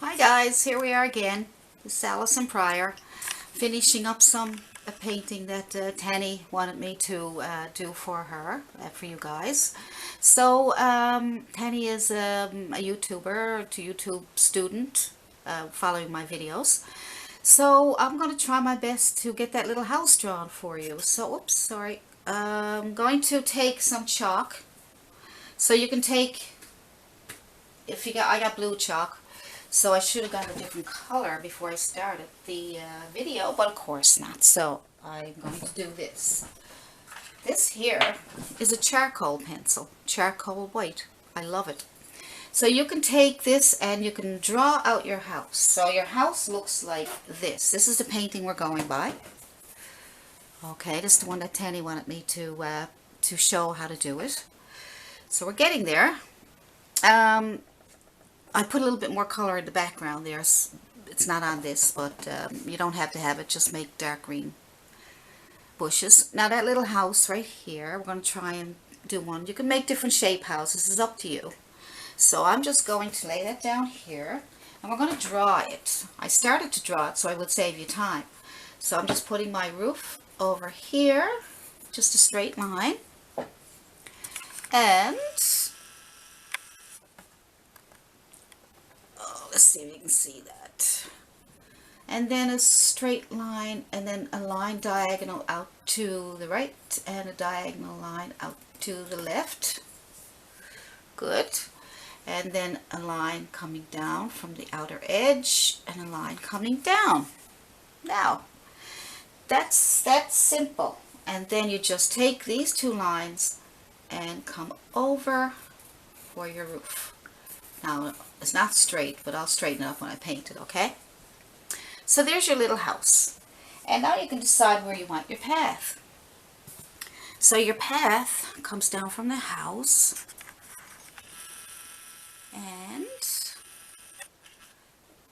Hi guys, here we are again. This is Allison Pryor, finishing up a painting that Tanny wanted me to do for her, for you guys. So Tanny is a YouTuber, YouTube student, following my videos. So I'm going to try my best to get that little house drawn for you. So, oops, sorry. I'm going to take some chalk. So you can take, if you got, I got blue chalk. So I should have got a different color before I started the video, but of course not. So I'm going to do this. This here is a charcoal pencil, charcoal white. I love it. So you can take this and you can draw out your house. So your house looks like this. This is the painting we're going by. Okay, this is the one that Tanny wanted me to show how to do it. So we're getting there. I put a little bit more color in the background there. It's not on this, but you don't have to have it. Just make dark green bushes. Now that little house right here, we're going to try and do one. You can make different shape houses. It's up to you. So I'm just going to lay that down here, and we're going to draw it. I started to draw it so I would save you time. So I'm just putting my roof over here, just a straight line. And let's see if you can see that. And then a straight line, and then a line diagonal out to the right, and a diagonal line out to the left. Good. And then a line coming down from the outer edge, and a line coming down. Now, that's simple. And then you just take these two lines and come over for your roof. Now, it's not straight, but I'll straighten it up when I paint it, okay? So there's your little house. And now you can decide where you want your path. So your path comes down from the house. And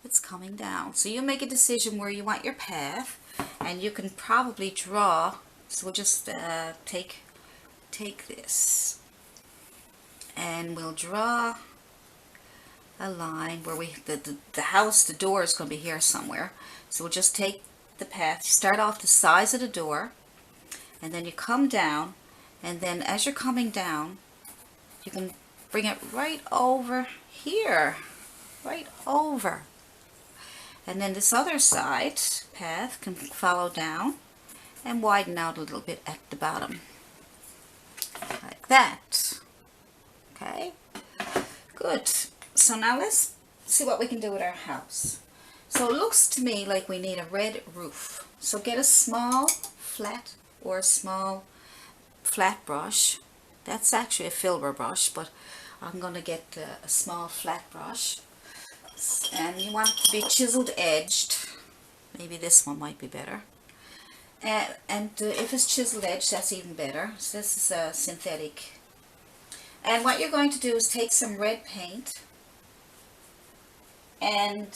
it's coming down. So you make a decision where you want your path. And you can probably draw. So we'll just take this. And we'll draw a line where the house, the door is going to be here somewhere. So we'll just take the path, start off the size of the door, and then you come down, and then as you're coming down, you can bring it right over here, right over. And then this other side path can follow down and widen out a little bit at the bottom, like that. Okay, good. So now let's see what we can do with our house. So it looks to me like we need a red roof. So get a small flat or a small flat brush. That's actually a filbert brush, but I'm going to get a small flat brush. And you want it to be chiseled edged. Maybe this one might be better. And if it's chiseled edged, that's even better. So this is a synthetic. And what you're going to do is take some red paint. And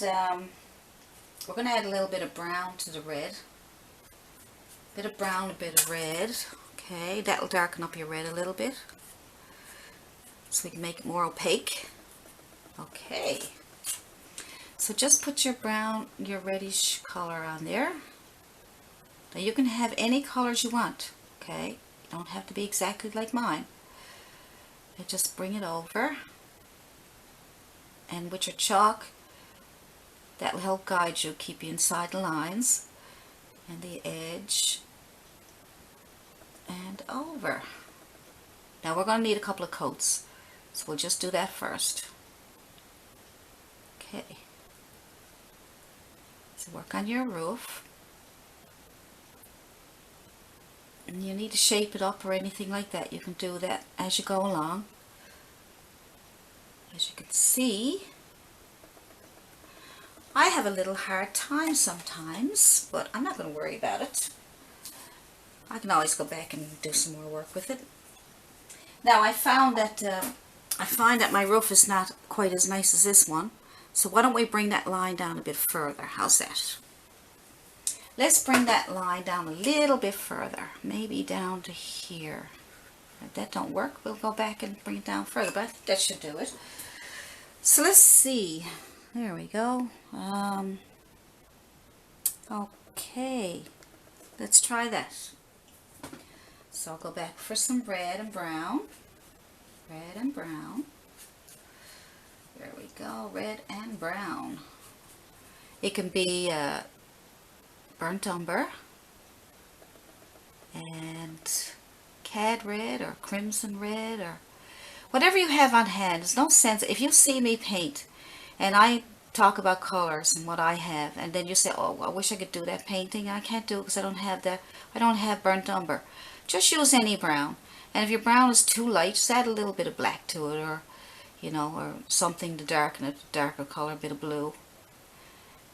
we're going to add a little bit of brown to the red. A bit of brown, a bit of red. Okay, that will darken up your red a little bit. So we can make it more opaque. Okay. So just put your brown, your reddish color on there. Now you can have any colors you want. Okay, you don't have to be exactly like mine. And just bring it over. And with your chalk, that will help guide you, keep you inside the lines and the edge and over. Now we're going to need a couple of coats, so we'll just do that first. Okay. So work on your roof. And you need to shape it up or anything like that. You can do that as you go along. As you can see, I have a little hard time sometimes, but I'm not going to worry about it. I can always go back and do some more work with it. Now I find that my roof is not quite as nice as this one, so why don't we bring that line down a bit further? How's that? Let's bring that line down a little bit further, maybe down to here. If that don't work, we'll go back and bring it down further, but that should do it. So let's see. There we go. Okay, let's try that. So I'll go back for some red and brown. Red and brown. There we go, red and brown. It can be burnt umber and cad red or crimson red or whatever you have on hand. There's no sense if you see me paint and I talk about colors and what I have, and then you say, oh, I wish I could do that painting. I can't do it because I don't have that. I don't have burnt umber. Just use any brown, and if your brown is too light, just add a little bit of black to it, or you know, or something to darken it, darker color, a bit of blue.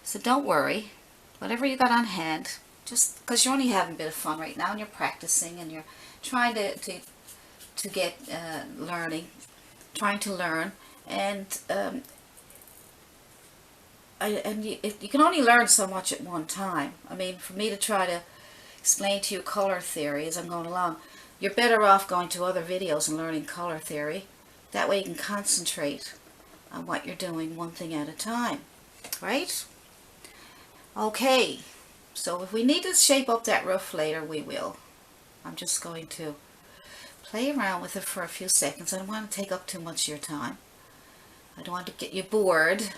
So don't worry, whatever you got on hand, just because you're only having a bit of fun right now and you're practicing and you're trying to get trying to learn, and you can only learn so much at one time. I mean, for me to try to explain to you color theory as I'm going along, you're better off going to other videos and learning color theory. That way you can concentrate on what you're doing one thing at a time, right? Okay, so if we need to shape up that roof later, we will. I'm just going to play around with it for a few seconds. I don't want to take up too much of your time. I don't want to get you bored.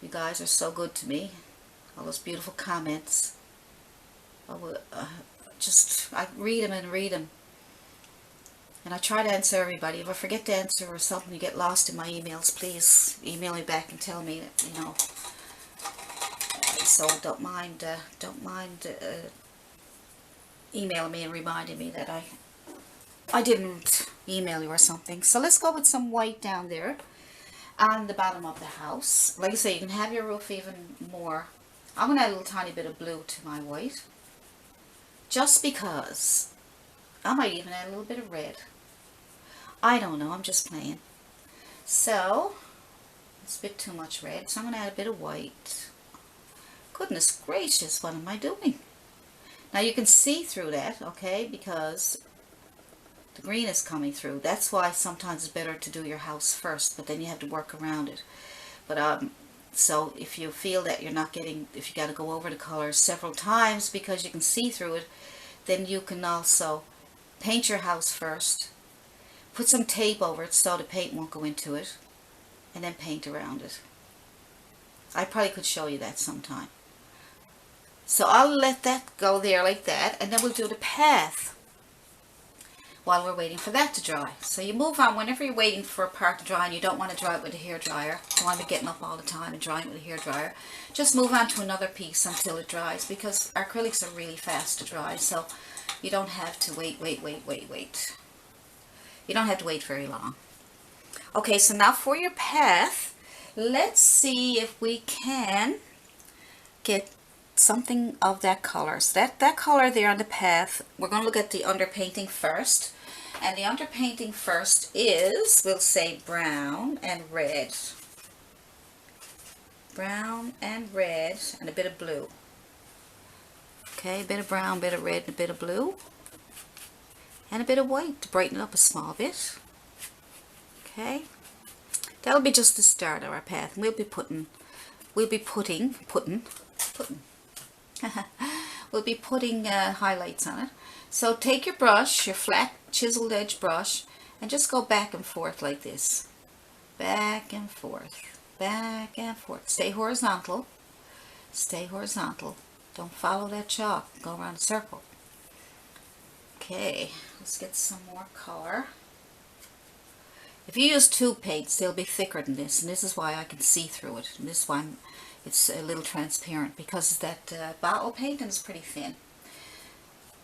You guys are so good to me. All those beautiful comments. I read them and read them. And I try to answer everybody. If I forget to answer or something, you get lost in my emails, please email me back and tell me that, you know. So don't mind emailing me and reminding me that I didn't email you or something. So let's go with some white down there on the bottom of the house. Like I say, you can have your roof even more. I'm going to add a little tiny bit of blue to my white. Just because. I might even add a little bit of red. I don't know, I'm just playing. So, it's a bit too much red, so I'm going to add a bit of white. Goodness gracious, what am I doing? Now you can see through that, okay, because the green is coming through. That's why sometimes it's better to do your house first, but then you have to work around it. But so if you feel that you're not getting, if you got to go over the colors several times because you can see through it, then you can also paint your house first, put some tape over it so the paint won't go into it, and then paint around it. I probably could show you that sometime. So I'll let that go there like that, and then we'll do the path while we're waiting for that to dry. So you move on whenever you're waiting for a part to dry and you don't want to dry it with a hairdryer. You don't want to be getting up all the time and drying it with a hairdryer. Just move on to another piece until it dries, because acrylics are really fast to dry, so you don't have to wait. You don't have to wait very long. Okay, so now for your path, let's see if we can get something of that color. So that color there on the path, we're going to look at the underpainting first. And the underpainting first is, we'll say brown and red. Brown and red and a bit of blue. Okay, a bit of brown, a bit of red, and a bit of blue. And a bit of white to brighten it up a small bit. Okay. That'll be just the start of our path. We'll be putting highlights on it. So take your brush, your flat chiseled edge brush, and just go back and forth like this. Back and forth, back and forth. Stay horizontal. Stay horizontal. Don't follow that chalk. Go around a circle. Okay, let's get some more color. If you use tube paints, they'll be thicker than this, and this is why I can see through it. And this one, it's a little transparent because that bottle paint is pretty thin.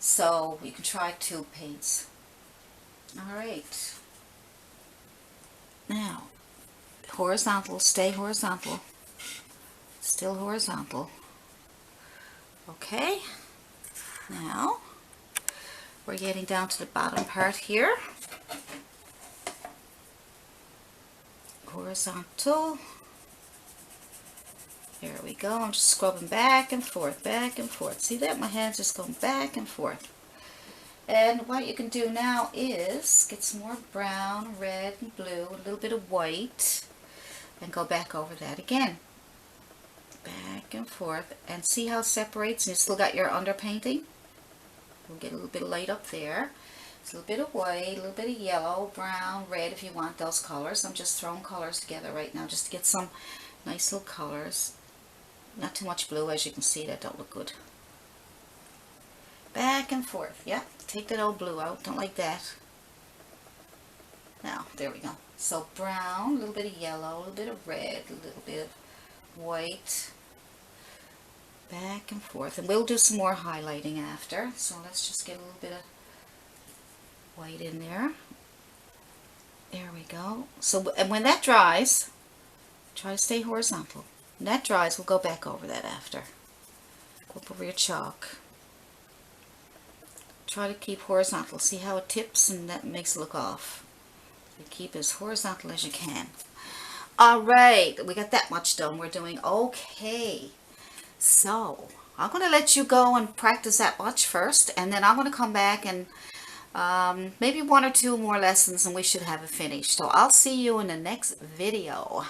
So you can try tube paints. Alright. Now, horizontal, stay horizontal. Still horizontal. Okay. Now, we're getting down to the bottom part here. Horizontal. There we go. I'm just scrubbing back and forth, back and forth. See that? My hand's just going back and forth. And what you can do now is get some more brown, red, and blue, a little bit of white. and go back over that again. Back and forth, and see how it separates, and you still got your underpainting. We'll get a little bit of light up there. It's a little bit of white, a little bit of yellow, brown, red if you want those colors. I'm just throwing colors together right now just to get some nice little colors. Not too much blue, as you can see, that don't look good. Back and forth, yeah. Take that old blue out, don't like that. Now, there we go. So brown, a little bit of yellow, a little bit of red, a little bit of white. Back and forth, and we'll do some more highlighting after. So let's just get a little bit of white in there. There we go. So, and when that dries, try to stay horizontal. When that dries, we'll go back over that after. Go up over your chalk. Try to keep horizontal. See how it tips, and that makes it look off. So keep as horizontal as you can. Alright, we got that much done. We're doing okay. So, I'm going to let you go and practice that much first, and then I'm going to come back and maybe 1 or 2 more lessons, and we should have it finished. So, I'll see you in the next video.